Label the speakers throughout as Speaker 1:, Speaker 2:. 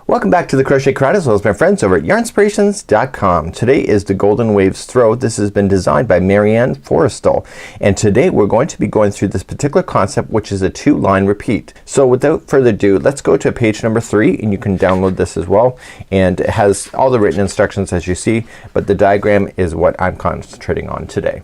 Speaker 1: Welcome back to the Crochet Karate as well as my friends over at yarnspirations.com. Today is the Golden Waves Throw. This has been designed by Marianne Forrestal, and today we're going to be going through this particular concept, which is a 2-line repeat. So without further ado, let's go to page number 3, and you can download this as well, and it has all the written instructions as you see, but the diagram is what I'm concentrating on today.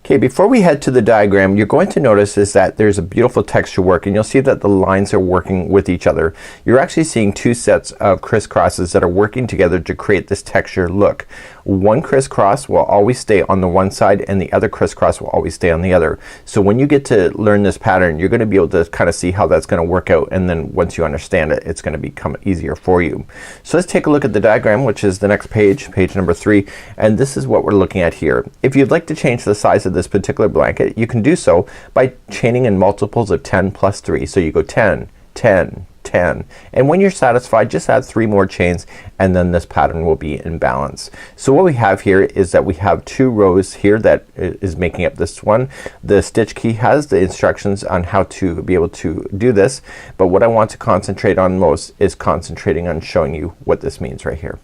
Speaker 1: Okay, before we head to the diagram, you're going to notice is that there's a beautiful texture work, and you'll see that the lines are working with each other. You're actually seeing 2 sets of crisscrosses that are working together to create this texture look. One crisscross will always stay on the one side and the other crisscross will always stay on the other. So when you get to learn this pattern, you're gonna be able to kind of see how that's gonna work out, and then once you understand it, it's gonna become easier for you. So let's take a look at the diagram, which is the next page, page number 3, and this is what we're looking at here. If you'd like to change the size of this particular blanket, you can do so by chaining in multiples of 10 plus 3. So you go 10, 10, 10, and when you're satisfied, just add 3 more chains, and then this pattern will be in balance. So what we have here is that we have 2 rows here that is making up this one. The stitch key has the instructions on how to be able to do this, but what I want to concentrate on most is concentrating on showing you what this means right here.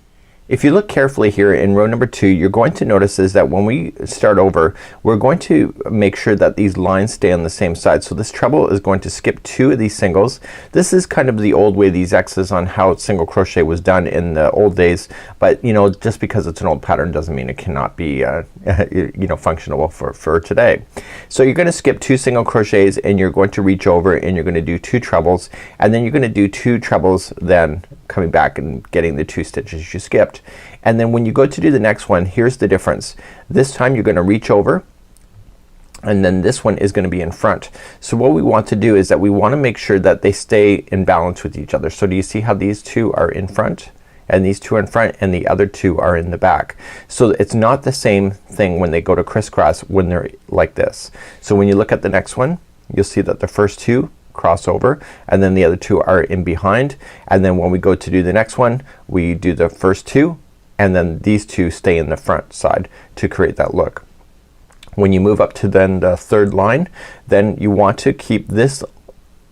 Speaker 1: If you look carefully here in row number 2, you're going to notice is that when we start over, we're going to make sure that these lines stay on the same side. So this treble is going to skip 2 of these singles. This is kind of the old way, these X's on how single crochet was done in the old days, but you know, just because it's an old pattern doesn't mean it cannot be you know, functional for today. So you're gonna skip 2 single crochets, and you're going to reach over and you're gonna do 2 trebles, and then you're gonna do 2 trebles, then coming back and getting the 2 stitches you skipped. And then when you go to do the next one, here's the difference. This time you're gonna reach over, and then this one is gonna be in front. So what we want to do is that we want to make sure that they stay in balance with each other. So do you see how these 2 are in front and these 2 are in front and the other 2 are in the back? So it's not the same thing when they go to crisscross when they're like this. So when you look at the next one, you'll see that the first 2 cross over, and then the other 2 are in behind, and then when we go to do the next one, we do the first 2, and then these 2 stay in the front side to create that look. When you move up to then the 3rd line, then you want to keep this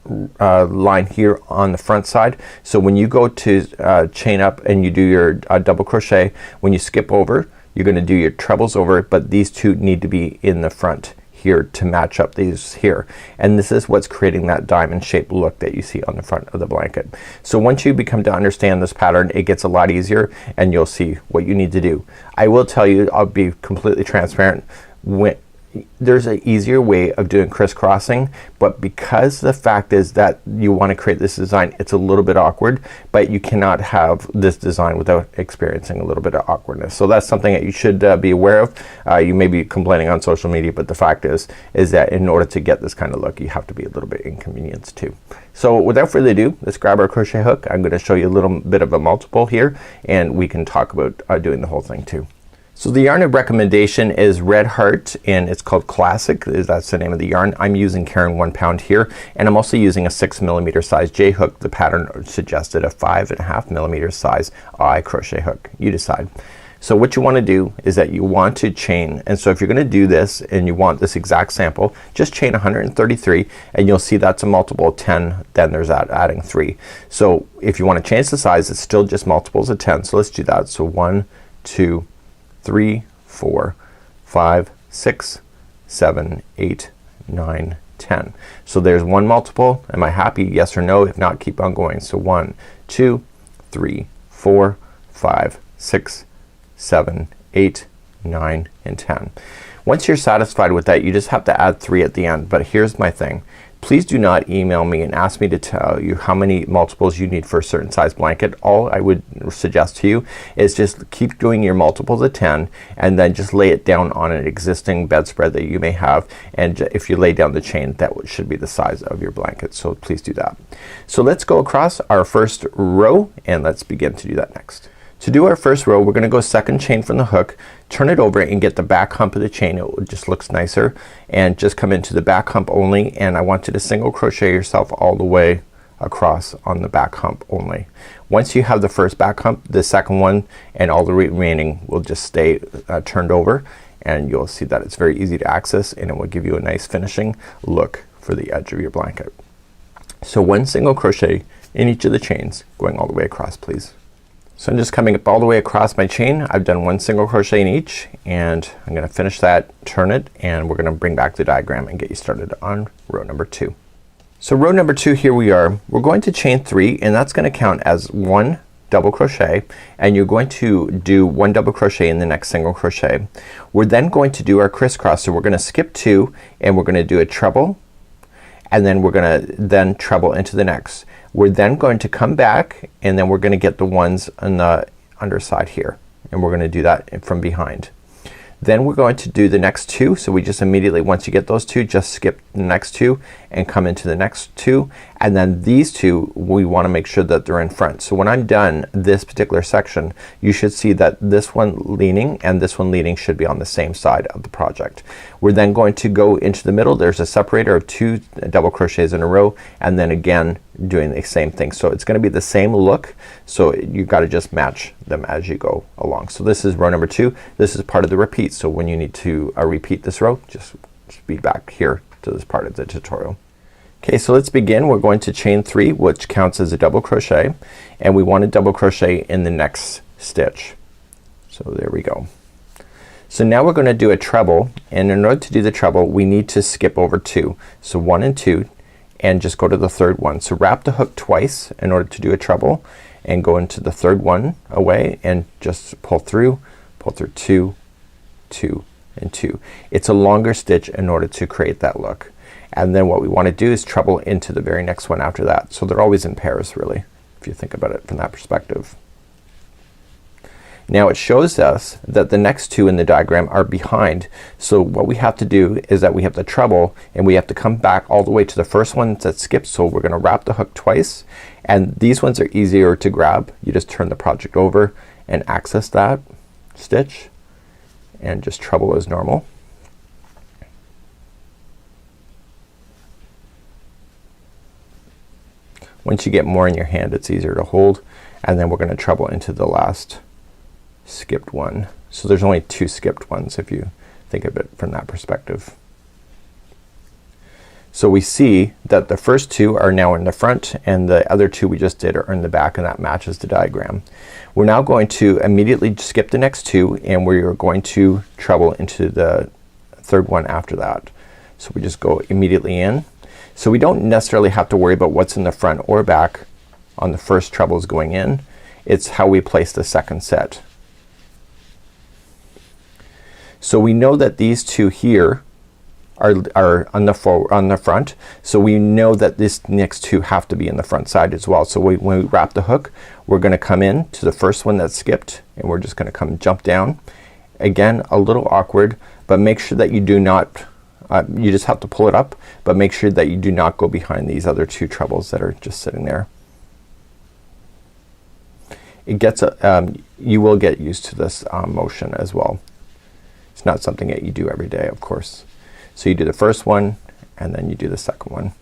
Speaker 1: line here on the front side. So when you go to chain up and you do your double crochet, when you skip over, you're gonna do your trebles over, but these 2 need to be in the front here to match up these here, and this is what's creating that diamond shaped look that you see on the front of the blanket. So once you become to understand this pattern, it gets a lot easier, and you'll see what you need to do. I will tell you, I'll be completely transparent, when there's an easier way of doing crisscrossing, but because the fact is that you want to create this design, it's a little bit awkward, but you cannot have this design without experiencing a little bit of awkwardness. So that's something that you should be aware of. You may be complaining on social media, but the fact is that in order to get this kind of look, you have to be a little bit inconvenienced too. So without further ado, let's grab our crochet hook. I'm gonna show you a little bit of a multiple here, and we can talk about doing the whole thing too. So the yarn of recommendation is Red Heart, and it's called Classic. That's the name of the yarn. I'm using Caron 1 pound here, and I'm also using a 6mm size J hook. The pattern suggested a 5.5mm size I crochet hook. You decide. So what you want to do is that you want to chain, and so if you're gonna do this and you want this exact sample, just chain 133, and you'll see that's a multiple of 10, then there's that adding 3. So if you want to change the size, it's still just multiples of 10. So let's do that. So 1, 2, 3, 4, 5, 6, 7, 8, 9, 10. So there's one multiple. Am I happy? Yes or no? If not, keep on going. So 1, 2, 3, 4, 5, 6, 7, 8, 9, and 10. Once you're satisfied with that, you just have to add 3 at the end. But here's my thing. Please do not email me and ask me to tell you how many multiples you need for a certain size blanket. All I would suggest to you is just keep doing your multiples of 10, and then just lay it down on an existing bedspread that you may have, and if you lay down the chain, that should be the size of your blanket. So please do that. So let's go across our first row, and let's begin to do that next. To do our first row, we're gonna go second chain from the hook, turn it over and get the back hump of the chain. It just looks nicer, and just come into the back hump only, and I want you to single crochet yourself all the way across on the back hump only. Once you have the first back hump, the second one and all the remaining will just stay turned over, and you'll see that it's very easy to access, and it will give you a nice finishing look for the edge of your blanket. So one single crochet in each of the chains going all the way across, please. So I'm just coming up all the way across my chain. I've done 1 single crochet in each, and I'm gonna finish that, turn it, and we're gonna bring back the diagram and get you started on row number 2. So row number 2, here we are. We're going to chain 3, and that's gonna count as 1 double crochet, and you're going to do 1 double crochet in the next single crochet. We're then going to do our crisscross, so we're gonna skip 2 and we're gonna do a treble, and then we're gonna then treble into the next. We're then going to come back, and then we're gonna get the ones on the underside here, and we're gonna do that from behind. Then we're going to do the next 2, so we just immediately, once you get those 2, just skip the next 2 and come into the next 2, and then these 2 we wanna make sure that they're in front. So when I'm done this particular section, you should see that this one leaning and this one leaning should be on the same side of the project. We're then going to go into the middle. There's a separator of 2 double crochets in a row, and then again doing the same thing. So it's gonna be the same look, so you gotta just match them as you go along. So this is row number 2. This is part of the repeat, so when you need to repeat this row, just be back here to this part of the tutorial. Okay, so let's begin. We're going to chain 3, which counts as a double crochet, and we want to double crochet in the next stitch. So there we go. So now we're gonna do a treble, and in order to do the treble we need to skip over 2. So 1 and 2, and just go to the third one. So wrap the hook twice in order to do a treble, and go into the third one away, and just pull through 2, 2 and 2. It's a longer stitch in order to create that look. And then what we want to do is treble into the very next one after that. So they're always in pairs, really, if you think about it from that perspective. Now it shows us that the next 2 in the diagram are behind. So what we have to do is that we have to treble, and we have to come back all the way to the first one that skips. So we're gonna wrap the hook twice, and these ones are easier to grab. You just turn the project over and access that stitch and just treble as normal. Once you get more in your hand, it's easier to hold, and then we're gonna treble into the last skipped one. So there's only 2 skipped ones if you think of it from that perspective. So we see that the first 2 are now in the front, and the other 2 we just did are in the back, and that matches the diagram. We're now going to immediately skip the next 2, and we are going to treble into the third one after that. So we just go immediately in. So we don't necessarily have to worry about what's in the front or back on the first trebles going in. It's how we place the second set. So we know that these 2 here are on the front, so we know that this next 2 have to be in the front side as well. So when we wrap the hook, we're gonna come in to the first one that skipped, and we're just gonna come jump down. Again, a little awkward, but make sure that you do not you just have to pull it up, but make sure that you do not go behind these other 2 trebles that are just sitting there. It gets you will get used to this motion as well. It's not something that you do every day, of course. So you do the first one, and then you do the second one.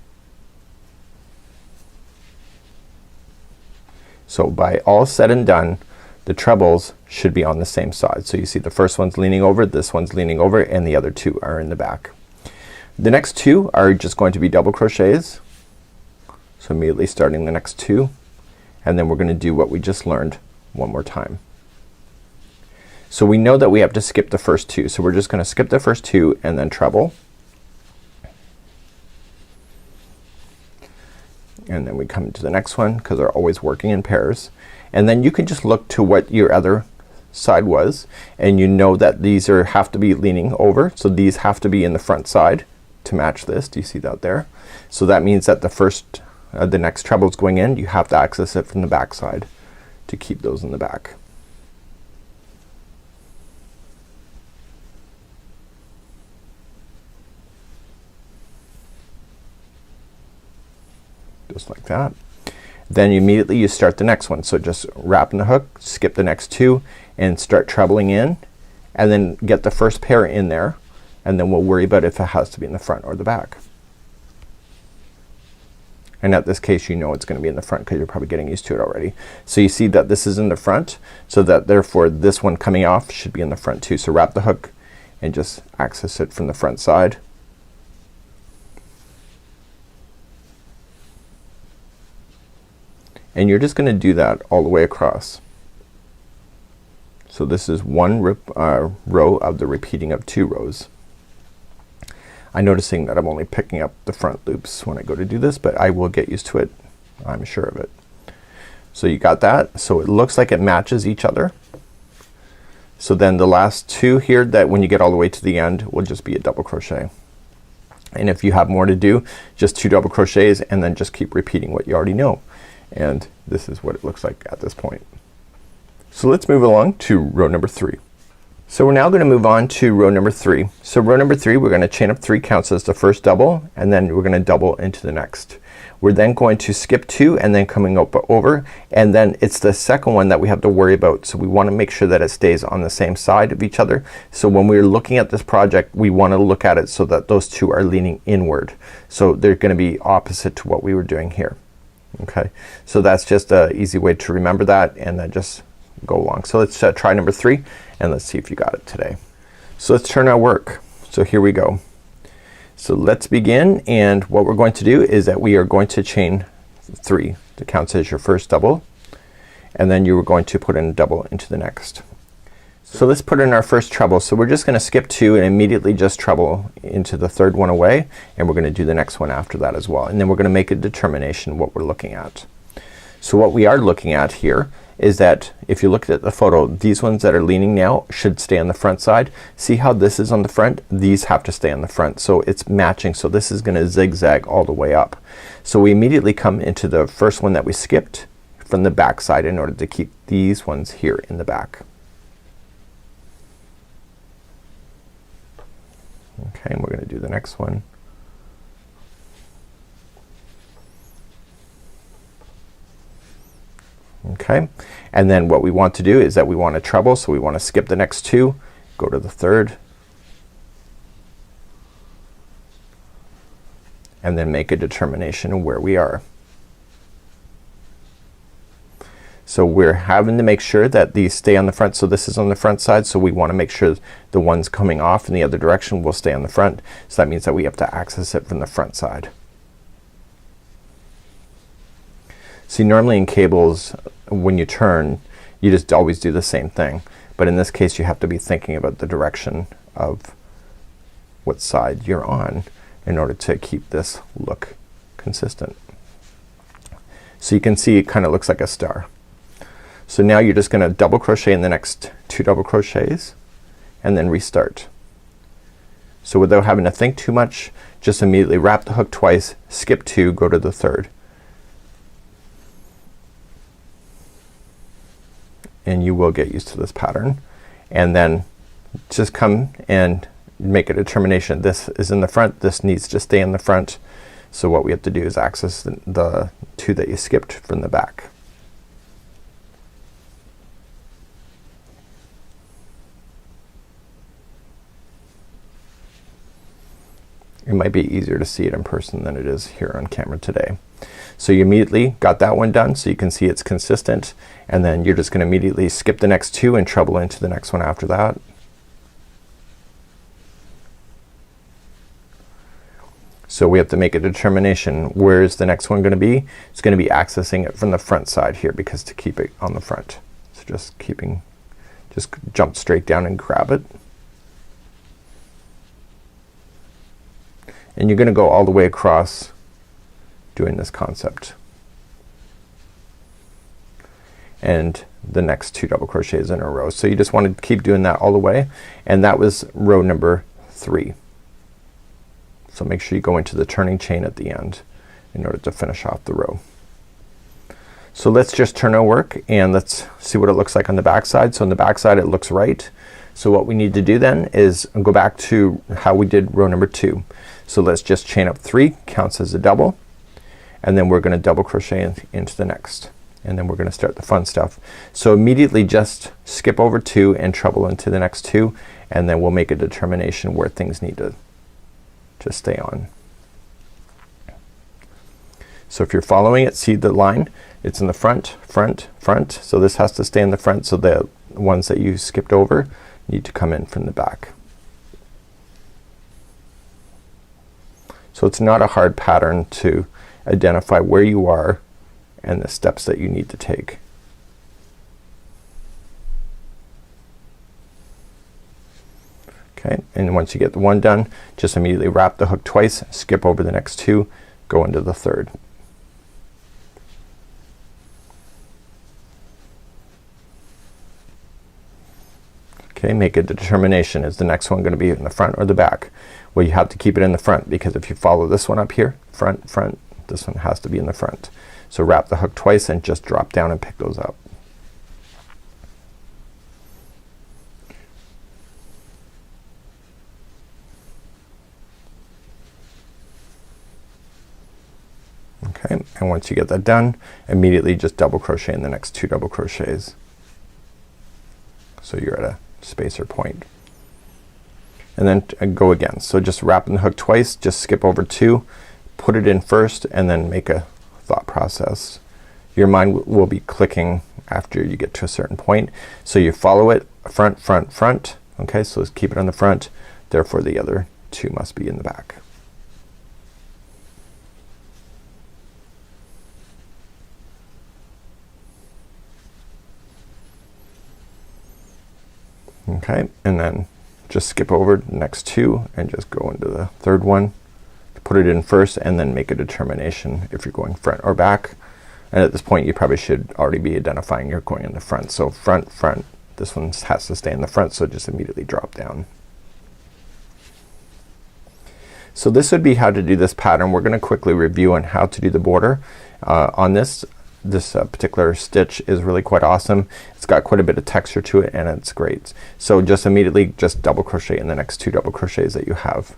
Speaker 1: So by all said and done, the trebles should be on the same side. So you see the first one's leaning over, this one's leaning over, and the other 2 are in the back. The next 2 are just going to be double crochets. So immediately starting the next 2, and then we're gonna do what we just learned one more time. So we know that we have to skip the first 2, so we're just gonna skip the first 2 and then treble. And then we come to the next one, because they're always working in pairs. And then you can just look to what your other side was, and you know that these have to be leaning over, so these have to be in the front side to match this. Do you see that there? So that means that the next treble is going in, you have to access it from the back side to keep those in the back. Just like that. Then immediately you start the next one. So just wrap in the hook, skip the next 2, and start trebling in, and then get the first pair in there, and then we'll worry about if it has to be in the front or the back. And at this case you know it's gonna be in the front, because you're probably getting used to it already. So you see that this is in the front, so that therefore this one coming off should be in the front too. So wrap the hook and just access it from the front side. And you're just gonna do that all the way across. So this is one row of the repeating of 2 rows. I'm noticing that I'm only picking up the front loops when I go to do this, but I will get used to it. I'm sure of it. So you got that. So it looks like it matches each other. So then the last 2 here, that when you get all the way to the end, will just be a double crochet. And if you have more to do, just 2 double crochets and then just keep repeating what you already know. And this is what it looks like at this point. So let's move along to row number 3. So we're now gonna move on to row number 3. So row number 3, we're gonna chain up 3 counts as the first double, and then we're gonna double into the next. We're then going to skip 2 and then coming up over, and then it's the second one that we have to worry about. So we wanna make sure that it stays on the same side of each other. So when we're looking at this project, we wanna look at it so that those 2 are leaning inward. So they're gonna be opposite to what we were doing here. Okay, so that's just a easy way to remember that, and then just go along. So let's try number 3 and let's see if you got it today. So let's turn our work. So here we go. So let's begin, and what we're going to do is that we are going to chain 3 that counts as your first double, and then you are going to put in a double into the next. So let's put in our first treble. So we're just gonna skip 2 and immediately just treble into the third one away, and we're gonna do the next one after that as well, and then we're gonna make a determination what we're looking at. So what we are looking at here is that if you look at the photo, these ones that are leaning now should stay on the front side. See how this is on the front? These have to stay on the front. So it's matching. So this is gonna zigzag all the way up. So we immediately come into the first one that we skipped from the back side in order to keep these ones here in the back. Okay, and we're gonna do the next one. Okay, and then what we want to do is that we want to treble, so we want to skip the next 2, go to the third, and then make a determination of where we are. So we're having to make sure that these stay on the front. So this is on the front side, so we want to make sure the ones coming off in the other direction will stay on the front. So that means that we have to access it from the front side. See, normally in cables, when you turn, you just always do the same thing, but in this case you have to be thinking about the direction of what side you're on in order to keep this look consistent. So you can see it kinda looks like a star. So now you're just gonna double crochet in the next 2 double crochets and then restart. So without having to think too much, just immediately wrap the hook twice, skip 2, go to the third. And you will get used to this pattern, and then just come and make a determination. This is in the front, this needs to stay in the front. So what we have to do is access the 2 that you skipped from the back. It might be easier to see it in person than it is here on camera today. So you immediately got that one done, so you can see it's consistent, and then you're just gonna immediately skip the next 2 and treble into the next one after that. So we have to make a determination, where is the next one gonna be? It's gonna be accessing it from the front side here, because to keep it on the front. So just jump straight down and grab it. And you're gonna go all the way across doing this concept. And the next 2 double crochets in a row. So you just want to keep doing that all the way, and that was row number 3. So make sure you go into the turning chain at the end in order to finish off the row. So let's just turn our work and let's see what it looks like on the back side. So on the back side it looks right. So what we need to do then is go back to how we did row number 2. So let's just chain up 3, counts as a double, and then we're gonna double crochet into the next, and then we're gonna start the fun stuff. So immediately just skip over 2 and treble into the next 2, and then we'll make a determination where things need to stay on. So if you're following it, see the line, it's in the front, front, front. So this has to stay in the front, so the ones that you skipped over need to come in from the back. So it's not a hard pattern to identify where you are and the steps that you need to take. Okay, and once you get the one done, just immediately wrap the hook twice, skip over the next two, go into the third. Okay, make a determination. Is the next one going to be in the front or the back? Well, you have to keep it in the front, because if you follow this one up here, front, front, this one has to be in the front. So wrap the hook twice and just drop down and pick those up. Okay, and once you get that done, immediately just double crochet in the next two double crochets. So you're at a spacer point. And then go again. So just wrapping the hook twice, just skip over two, put it in first, and then make a thought process. Your mind will be clicking after you get to a certain point. So you follow it front, front, front. Okay, so let's keep it on the front. Therefore the other two must be in the back. Okay, and then just skip over the next two and just go into the third one. Put it in first and then make a determination if you're going front or back. And at this point you probably should already be identifying you're going in the front. So front, front. This one has to stay in the front, so just immediately drop down. So this would be how to do this pattern. We're gonna quickly review on how to do the border on this. This particular stitch is really quite awesome. It's got quite a bit of texture to it and it's great. So just immediately just double crochet in the next two double crochets that you have.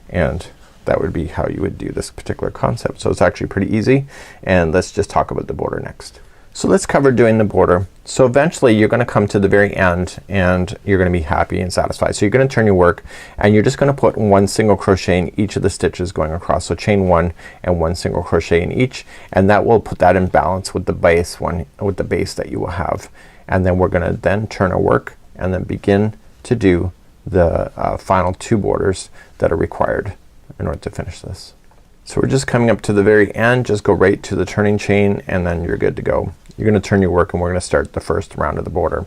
Speaker 1: And that would be how you would do this particular concept. So it's actually pretty easy, and let's just talk about the border next. So let's cover doing the border. So eventually you're gonna come to the very end and you're gonna be happy and satisfied. So you're gonna turn your work and you're just gonna put one single crochet in each of the stitches going across. So chain one and one single crochet in each, and that will put that in balance with the base one, with the base that you will have. And then we're gonna then turn our work and then begin to do the final two borders that are required in order to finish this. So we're just coming up to the very end. Just go right to the turning chain and then you're good to go. You're gonna turn your work and we're gonna start the first round of the border.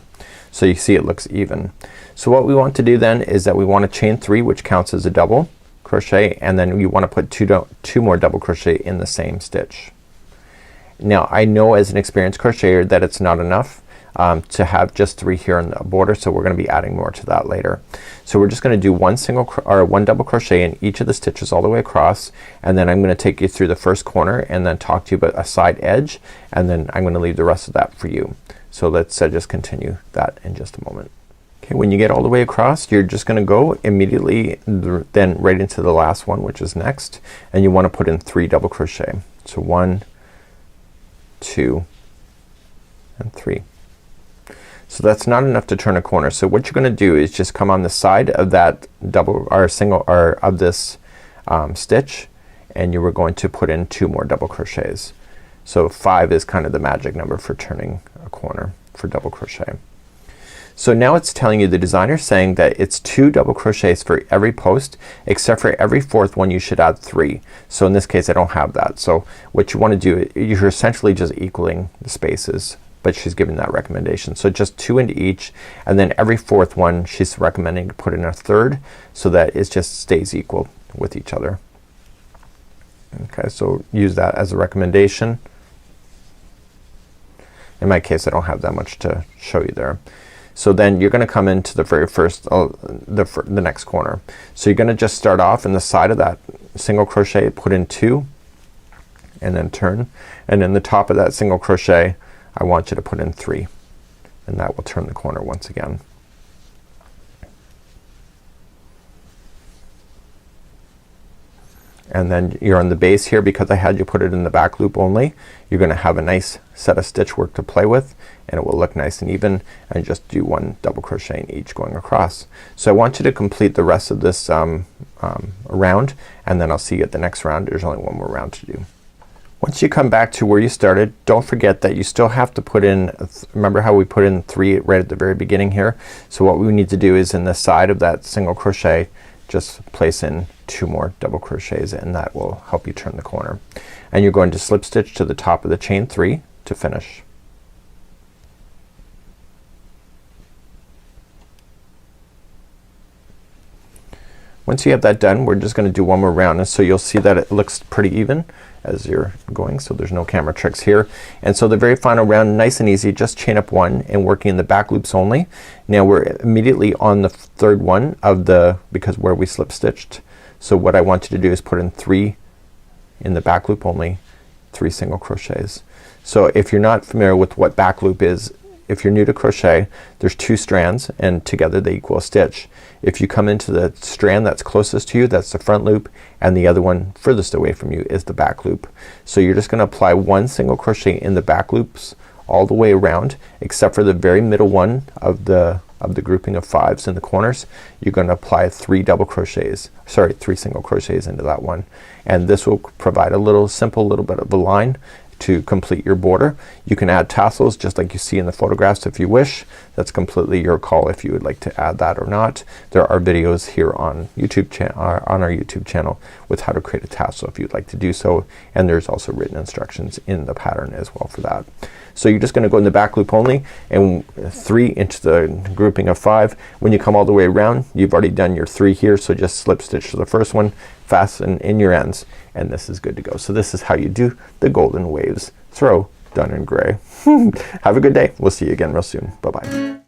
Speaker 1: So you see it looks even. So what we want to do then is that we want to chain three, which counts as a double crochet, and then you want to put two more double crochet in the same stitch. Now I know as an experienced crocheter that it's not enough to have just three here in the border, so we're gonna be adding more to that later. So we're just gonna do one double crochet in each of the stitches all the way across, and then I'm gonna take you through the first corner and then talk to you about a side edge, and then I'm gonna leave the rest of that for you. So let's just continue that in just a moment. Okay, when you get all the way across, you're just gonna go immediately then right into the last one, which is next, and you wanna put in three double crochet. So 1, 2, and 3. So that's not enough to turn a corner. So what you're gonna do is just come on the side of that double or single or of this stitch, and you were going to put in two more double crochets. So 5 is kind of the magic number for turning a corner for double crochet. So now it's telling you, the designer saying that it's 2 double crochets for every post, except for every fourth one you should add 3. So in this case I don't have that. So what you want to do, you're essentially just equaling the spaces, but she's giving that recommendation. So just 2 into each, and then every fourth one she's recommending to put in a third so that it just stays equal with each other. Okay, so use that as a recommendation. In my case I don't have that much to show you there. So then you're gonna come into the very first the next corner. So you're gonna just start off in the side of that single crochet, put in 2, and then turn, and in the top of that single crochet I want you to put in 3, and that will turn the corner once again. And then you're on the base here, because I had you put it in the back loop only, you're gonna have a nice set of stitch work to play with, and it will look nice and even, and just do 1 double crochet in each going across. So I want you to complete the rest of this round, and then I'll see you at the next round. There's only one more round to do. Once you come back to where you started, don't forget that you still have to put in, remember how we put in 3 right at the very beginning here? So what we need to do is in the side of that single crochet, just place in 2 more double crochets and that will help you turn the corner. And you're going to slip stitch to the top of the chain 3 to finish. Once you have that done, we're just gonna do one more round, and so you'll see that it looks pretty even as you're going, so there's no camera tricks here. And so the very final round, nice and easy, just chain up 1 and working in the back loops only. Now we're immediately on the 3rd one of the, because where we slip stitched. So what I want you to do is put in 3 in the back loop only, 3 single crochets. So if you're not familiar with what back loop is, if you're new to crochet, there's 2 strands and together they equal a stitch. If you come into the strand that's closest to you, that's the front loop, and the other one furthest away from you is the back loop. So you're just gonna apply 1 single crochet in the back loops all the way around, except for the very middle one of the grouping of 5s in the corners. You're gonna apply 3 double crochets, sorry, 3 single crochets into that one, and this will provide a little simple little bit of a line to complete your border. You can add tassels just like you see in the photographs if you wish. That's completely your call if you would like to add that or not. There are videos here on YouTube on our YouTube channel with how to create a tassel if you'd like to do so, and there's also written instructions in the pattern as well for that. So you're just gonna go in the back loop only and 3 into the grouping of 5. When you come all the way around, you've already done your 3 here, so just slip stitch to the first one, fasten in your ends, and this is good to go. So this is how you do the Golden Waves Throw done in gray. Have a good day. We'll see you again real soon. Bye bye.